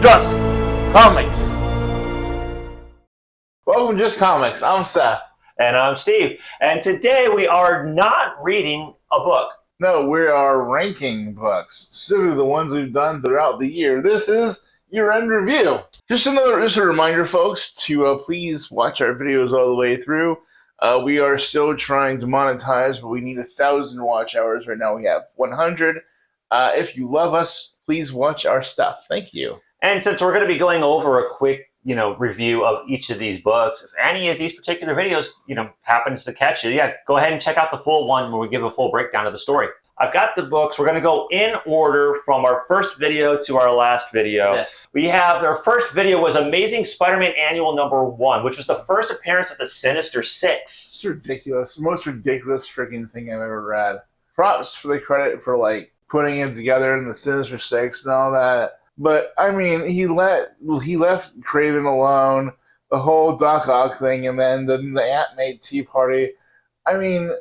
Just Comics. Welcome to Just Comics. I'm Seth. And I'm Steve. And today we are not reading a book. No, we are ranking books, specifically the ones we've done throughout the year. This is year-end review. Just a reminder, folks, to please watch our videos all the way through. We are still trying to monetize, but we need 1,000 watch hours. Right now we have 100. If you love us, please watch our stuff. Thank you. And since we're going to be going over a quick, review of each of these books, if any of these particular videos, happens to catch you, go ahead and check out the full one where we give a full breakdown of the story. I've got the books. We're going to go in order from our first video to our last video. Yes. We have, our first video was Amazing Spider-Man Annual #1, which was the first appearance of the Sinister Six. It's ridiculous. The most ridiculous freaking thing I've ever read. Props for the credit for, putting it together in the Sinister Six and all that. But, I mean, he left Craven alone, the whole Doc Ock thing, and then the Aunt May Tea Party. I mean...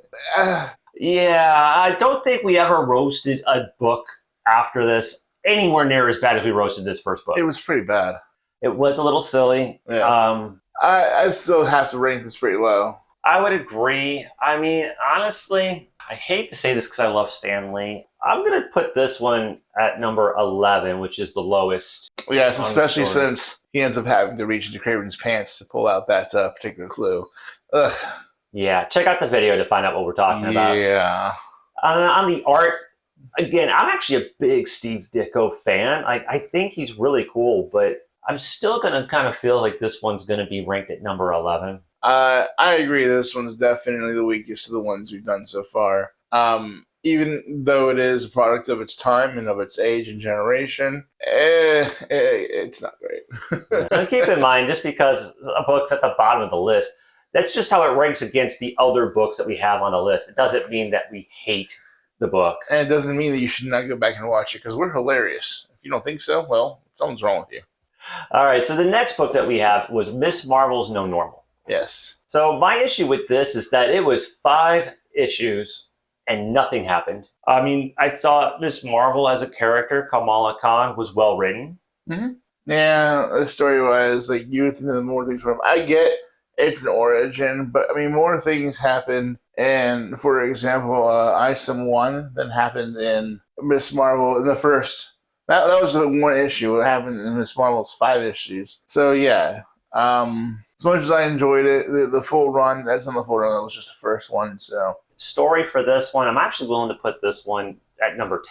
Yeah, I don't think we ever roasted a book after this anywhere near as bad as we roasted this first book. It was pretty bad. It was a little silly. Yeah. I still have to rank this pretty low. I would agree. I mean, honestly, I hate to say this because I love Stan Lee. I'm going to put this one at number 11, which is the lowest. Yes, especially since he ends up having to reach into Craven's pants to pull out that particular clue. Ugh. Yeah, check out the video to find out what we're talking about. Yeah. On the art, again, I'm actually a big Steve Ditko fan. I think he's really cool, but I'm still going to kind of feel like this one's going to be ranked at number 11. I agree. This one's definitely the weakest of the ones we've done so far. Even though it is a product of its time and of its age and generation, it's not great. And keep in mind, just because a book's at the bottom of the list, that's just how it ranks against the other books that we have on the list. It doesn't mean that we hate the book. And it doesn't mean that you should not go back and watch it, because we're hilarious. If you don't think so, well, something's wrong with you. All right, so the next book that we have was Miss Marvel's No Normal. Yes. So my issue with this is that it was 5 issues and nothing happened. I mean, I thought Miss Marvel as a character, Kamala Khan, was well written. Mm-hmm. Yeah, the story-wise, you would think that more things were... I get it's an origin, but, I mean, more things happen. And, for example, Isom 1 than happened in Miss Marvel in the first... That was the one issue that happened in Miss Marvel's 5 issues. So, yeah. As much as I enjoyed it, the full run, that's not the full run, that was just the first one, so... Story for this one, I'm actually willing to put this one at number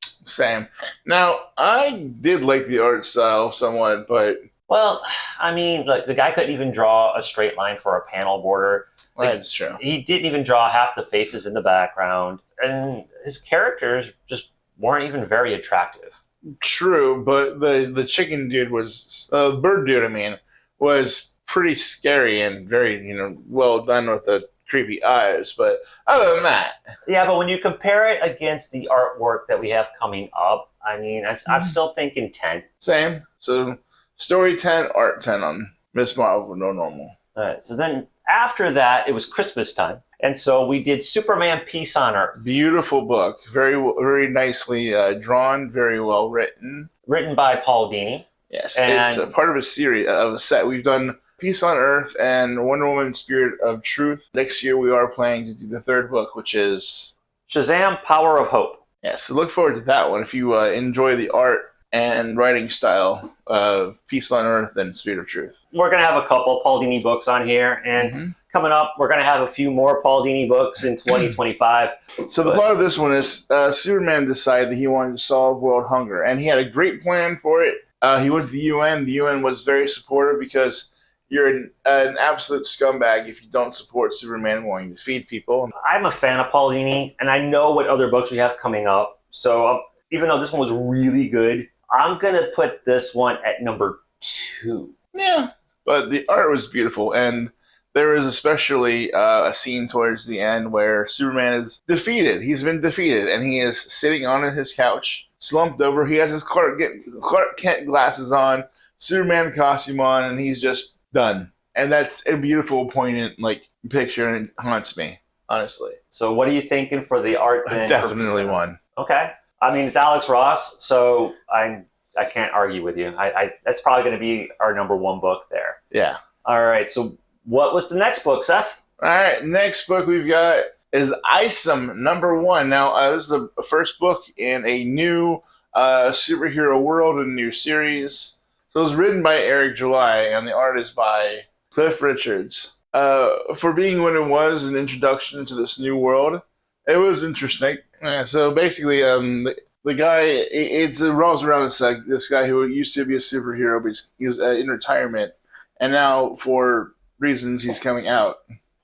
10. Same. Now, I did like the art style somewhat, but... Well, I mean, look, the guy couldn't even draw a straight line for a panel border. That's true. He didn't even draw half the faces in the background, and his characters just weren't even very attractive. True, but the chicken dude was... bird dude, I mean, was pretty scary and very, well done with the creepy eyes, but other than that... Yeah, but when you compare it against the artwork that we have coming up, I mean, I'm still thinking 10. Same. So, story 10, art 10 on Miss Marvel, No Normal. All right, so then after that, it was Christmas time, and so we did Superman Peace on Earth. Beautiful book. Very, very nicely drawn, very well written. Written by Paul Dini. Yes, and it's a part of a series, of a set. We've done Peace on Earth and Wonder Woman Spirit of Truth. Next year we are planning to do the third book, which is... Shazam! Power of Hope. Yes, so look forward to that one if you enjoy the art and writing style of Peace on Earth and Spirit of Truth. We're going to have a couple Paul Dini books on here, and coming up, we're going to have a few more Paul Dini books in 2025. So the plot of this one is Superman decided that he wanted to solve world hunger, and he had a great plan for it. He went to the UN. The UN was very supportive because you're an absolute scumbag if you don't support Superman wanting to feed people. I'm a fan of Paul Dini, and I know what other books we have coming up. So even though this one was really good, I'm going to put this one at number 2. Yeah, but the art was beautiful, and there is especially a scene towards the end where Superman is defeated. He's been defeated, and he is sitting on his couch, slumped over. He has his Clark Kent glasses on, Superman costume on, and he's just done. And that's a beautiful, poignant picture, and it haunts me, honestly. So what are you thinking for the art then? Definitely one. Okay. I mean, it's Alex Ross, so I'm I can't argue with you. That's probably going to be our number one book there. Yeah. All right. So what was the next book, Seth? All right. Next book we've got is Isom #1. Now, this is the first book in a new superhero world, a new series. So it was written by Eric July, and the art is by Cliff Richards. For being what it was, an introduction to this new world, it was interesting. So basically, the guy, it revolves around this guy who used to be a superhero, but he was in retirement, and now for reasons he's coming out.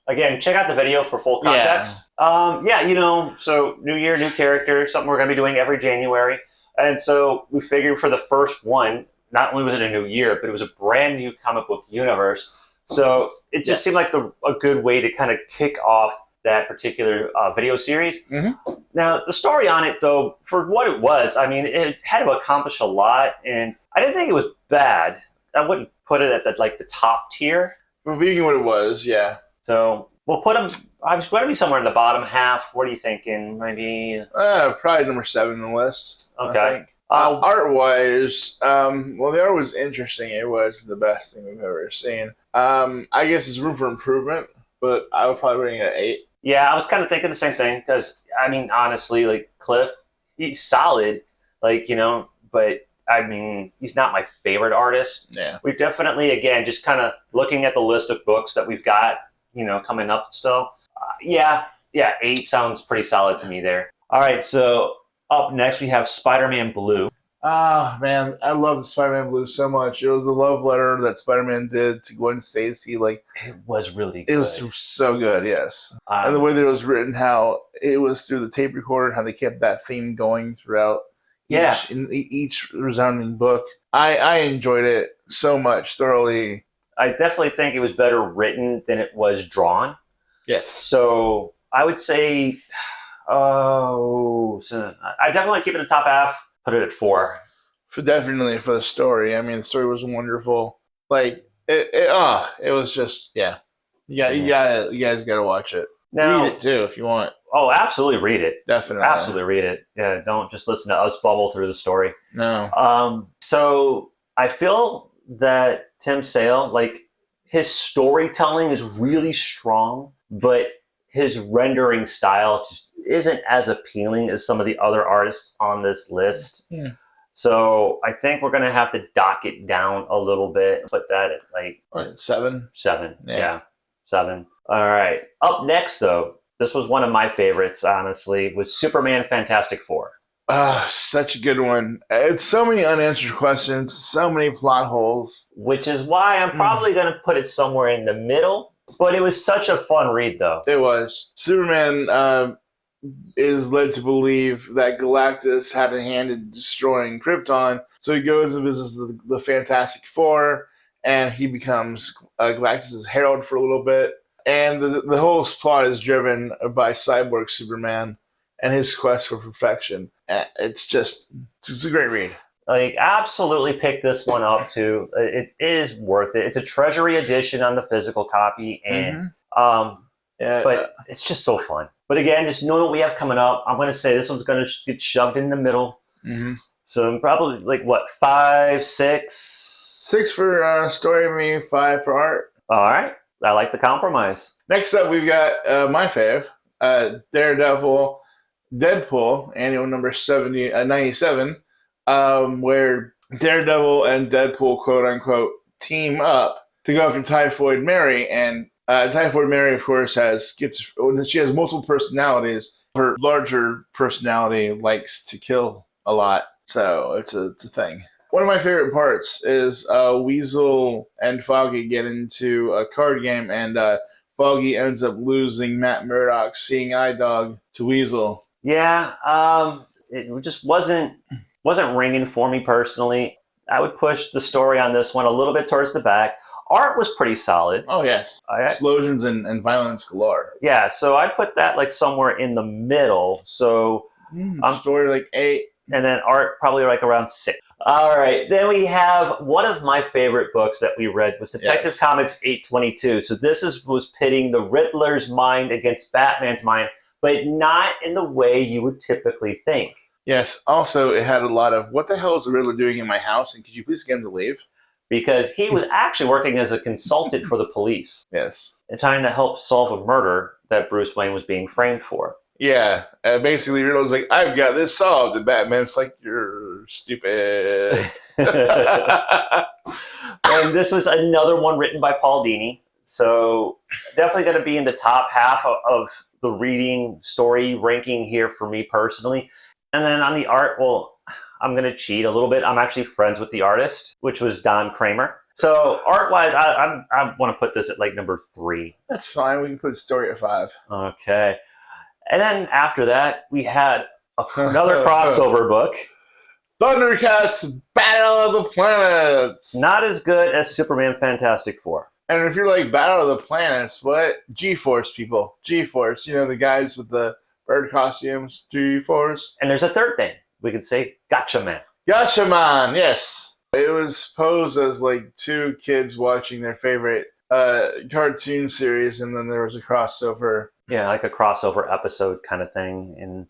Again, check out the video for full context. Yeah, so new year, new character, something we're going to be doing every January. And so we figured for the first one, not only was it a new year, but it was a brand new comic book universe. So it just seemed like a good way to kind of kick off that particular video series. Mm-hmm. Now, the story on it, though, for what it was, I mean, it had to accomplish a lot, and I didn't think it was bad. I wouldn't put it at the top tier. For being what it was, yeah. So we'll put him. I was going to be somewhere in the bottom half. What are you thinking? Maybe probably number 7 on the list. Okay. Art-wise, well, the art was interesting. It was the best thing we've ever seen. I guess there's room for improvement, but I would probably rate it at 8. Yeah, I was kind of thinking the same thing because, I mean, honestly, like Cliff, he's solid, but I mean, he's not my favorite artist. Yeah. We've definitely, again, just kind of looking at the list of books that we've got, coming up still. 8 sounds pretty solid to me there. All right, so up next we have Spider-Man Blue. Ah, man, I love Spider-Man Blue so much. It was the love letter that Spider-Man did to Gwen Stacy. It was really good. It was so good, yes. And the way that it was written, how it was through the tape recorder, how they kept that theme going throughout each resounding book. I enjoyed it so much, thoroughly. I definitely think it was better written than it was drawn. Yes. So I would say, I definitely keep it in the top half. Put it at 4. Definitely for the story. I mean, the story was wonderful. It was just, yeah. You guys got to watch it. Now, read it too if you want. Oh, absolutely read it. Definitely. Absolutely read it. Yeah, don't just listen to us bubble through the story. No. So I feel that Tim Sale, his storytelling is really strong, but his rendering style just isn't as appealing as some of the other artists on this list. Yeah. So I think we're going to have to dock it down a little bit. Put that at 7. 7. Yeah. 7. All right. Up next, though, this was one of my favorites, honestly, was Superman Fantastic Four. Such a good one. It's so many unanswered questions, so many plot holes. Which is why I'm probably going to put it somewhere in the middle. But it was such a fun read, though. It was. Superman is led to believe that Galactus had a hand in destroying Krypton, so he goes and visits the Fantastic Four, and he becomes Galactus' herald for a little bit. And the whole plot is driven by Cyborg Superman and his quest for perfection. It's a great read. Absolutely pick this one up too. It is worth it. It's a Treasury edition on the physical copy, and but it's just so fun. But again, just knowing what we have coming up, I'm going to say this one's going to get shoved in the middle. Mm-hmm. So I'm probably 5, 6. 6 for story, maybe 5 for art. All right, I like the compromise. Next up, we've got my fave, Daredevil Deadpool, annual number 97. Where Daredevil and Deadpool, quote unquote, team up to go after Typhoid Mary. And Typhoid Mary, of course, she has multiple personalities. Her larger personality likes to kill a lot, so it's a thing. One of my favorite parts is Weasel and Foggy get into a card game, and Foggy ends up losing Matt Murdock's seeing eye dog to Weasel. Yeah, it just wasn't ringing for me personally. I would push the story on this one a little bit towards the back. Art was pretty solid. Oh, yes. Explosions and violence galore. Yeah, so I'd put that somewhere in the middle. So story 8. And then art probably around 6. All right. Then we have one of my favorite books that we read was Detective Comics 822. So this was pitting the Riddler's mind against Batman's mind, but not in the way you would typically think. Yes. Also, it had a lot of what the hell is the Riddler doing in my house, and could you please get him to leave? Because he was actually working as a consultant for the police Yes. and trying to help solve a murder that Bruce Wayne was being framed for. Yeah. Basically, Riddler's like, I've got this solved, and Batman's like, you're stupid. And this was another one written by Paul Dini. So definitely going to be in the top half of the reading story ranking here for me personally. And then on the art, well, I'm going to cheat a little bit. I'm actually friends with the artist, which was Don Kramer. So art-wise, I want to put this at like number 3. That's fine. We can put story at 5. Okay. And then after that, we had another crossover book. Thundercats Battle of the Planets. Not as good as Superman Fantastic Four. And if you're like Battle of the Planets, what? G-Force people. G-Force. You know, the guys with the bird costumes. G-Force. And there's a third thing. We could say Gotcha Man. Gotcha Man, yes. It was posed as like 2 kids watching their favorite cartoon series, and then there was a crossover. Yeah, like a crossover episode kind of thing. And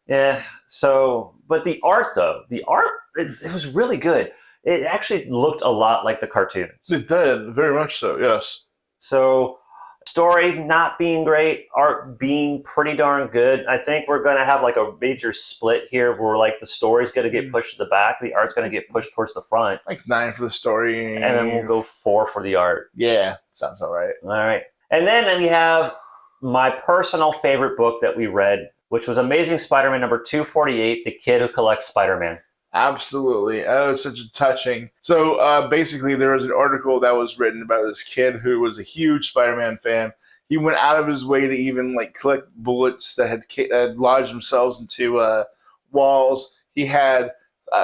yeah. So, but the art though, it was really good. It actually looked a lot like the cartoons. It did, very much so, yes. So, story not being great, art being pretty darn good. I think we're going to have like a major split here where like the story's going to get pushed to the back, the art's going to get pushed towards the front. Like 9 for the story. And then we'll go 4 for the art. Yeah, sounds all right. All right. And then we have my personal favorite book that we read, which was Amazing Spider-Man number 248, The Kid Who Collects Spider-Man. Absolutely. Oh, it's such a touching. So basically, there was an article that was written about this kid who was a huge Spider-Man fan. He went out of his way to even like collect bullets that had lodged themselves into walls. He had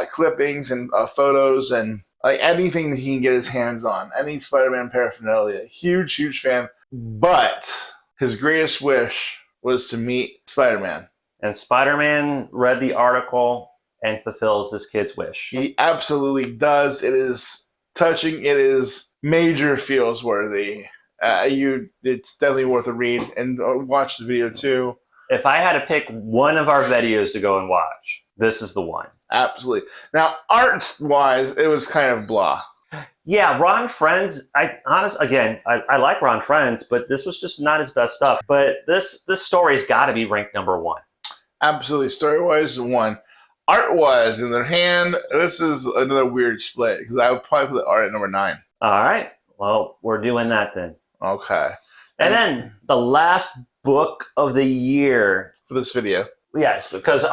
clippings and photos and like anything that he can get his hands on. Any Spider-Man paraphernalia. Huge, huge fan. But his greatest wish was to meet Spider-Man. And Spider-Man read the article and fulfills this kid's wish. He absolutely does. It is touching. It is major feels worthy. It's definitely worth a read, and watch the video too. If I had to pick one of our videos to go and watch, this is the one. Absolutely. Now, art-wise, it was kind of blah. Yeah, Ron Friends, I like Ron Friends, but this was just not his best stuff. But this story's got to be ranked number 1. Absolutely. Story-wise, 1. Art-wise, in their hand, this is another weird split, because I would probably put the art at number 9. All right. Well, we're doing that then. Okay. And then the last book of the year. For this video. Yes, because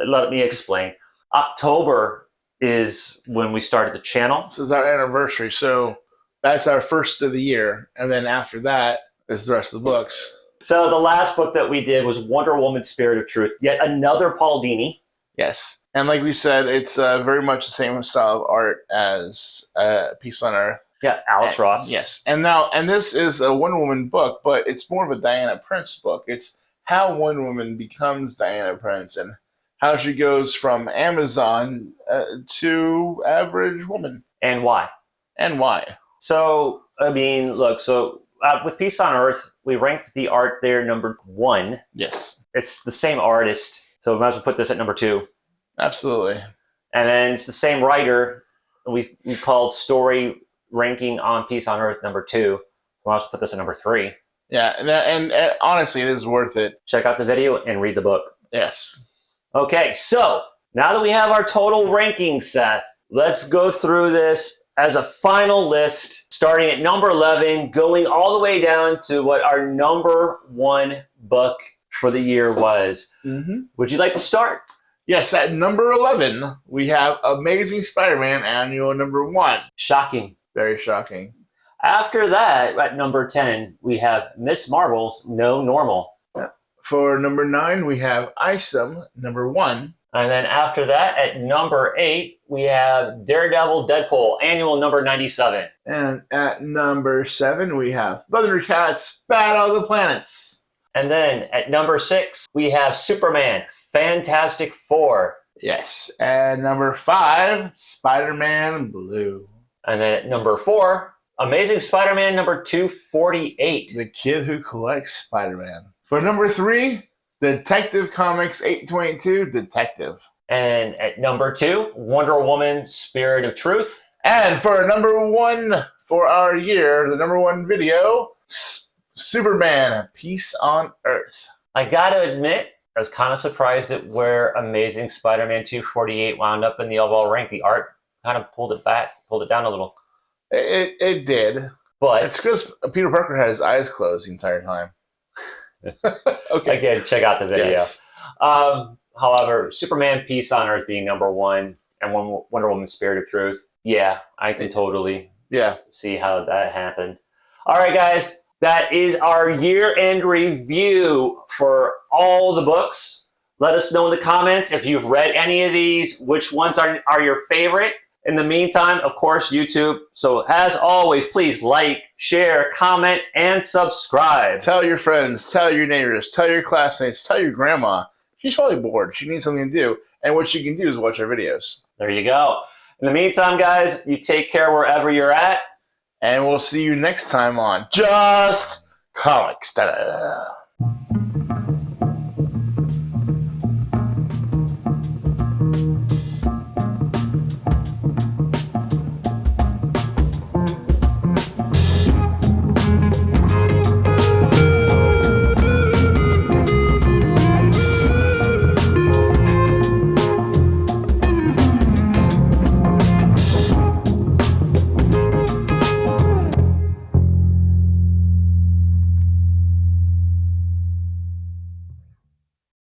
let me explain. October is when we started the channel. This is our anniversary, so that's our first of the year. And then after that is the rest of the books. So the last book that we did was Wonder Woman Spirit of Truth, yet another Paul Dini. Yes. And like we said, it's very much the same style of art as Peace on Earth. Yeah, Alex Ross. Yes. And this is a Wonder Woman book, but it's more of a Diana Prince book. It's how Wonder Woman becomes Diana Prince and how she goes from Amazon to average woman. And why. So, I mean, look, with Peace on Earth, we ranked the art there number 1. Yes. It's the same artist, so we might as well put this at number 2. Absolutely. And then it's the same writer. We called story ranking on Peace on Earth number 2. We might as well put this at number 3. Yeah, and honestly, it is worth it. Check out the video and read the book. Yes. Okay, so now that we have our total ranking, Seth, let's go through this as a final list, starting at number 11, going all the way down to what our number 1 book for the year was. Mm-hmm. Would you like to start? Yes, at number 11, we have Amazing Spider-Man Annual number 1. Shocking. Very shocking. After that, at number 10, we have Miss Marvel's No Normal. For number 9, we have Isom, number 1. And then after that, at number 8, we have Daredevil Deadpool, Annual number 97. And at number 7, we have Thundercats, Battle of the Planets. And then at number 6, we have Superman, Fantastic Four. Yes. And number 5, Spider-Man Blue. And then at number 4, Amazing Spider-Man number 248. The Kid Who Collects Spider-Man. For number 3, Detective Comics 822 Detective. And at number 2, Wonder Woman, Spirit of Truth. And for number 1 for our year, the number 1 video, Superman, Peace on Earth. I gotta admit, I was kind of surprised at where Amazing Spider-Man 248 wound up in the overall rank. The art kind of pulled it down a little. It did. But it's because Peter Parker had his eyes closed the entire time. Okay. Again, check out the video. Yes. However, Superman Peace on Earth being number 1 and Wonder Woman Spirit of Truth, yeah, I can totally see how that happened. All right, guys, that is our year-end review for all the books. Let us know in the comments if you've read any of these, which ones are your favorite. In the meantime, of course, YouTube. So as always, please like, share, comment, and subscribe. Tell your friends, tell your neighbors, tell your classmates, tell your grandma. She's probably bored. She needs something to do. And what she can do is watch our videos. There you go. In the meantime, guys, you take care wherever you're at. And we'll see you next time on Just Comics. Da-da-da.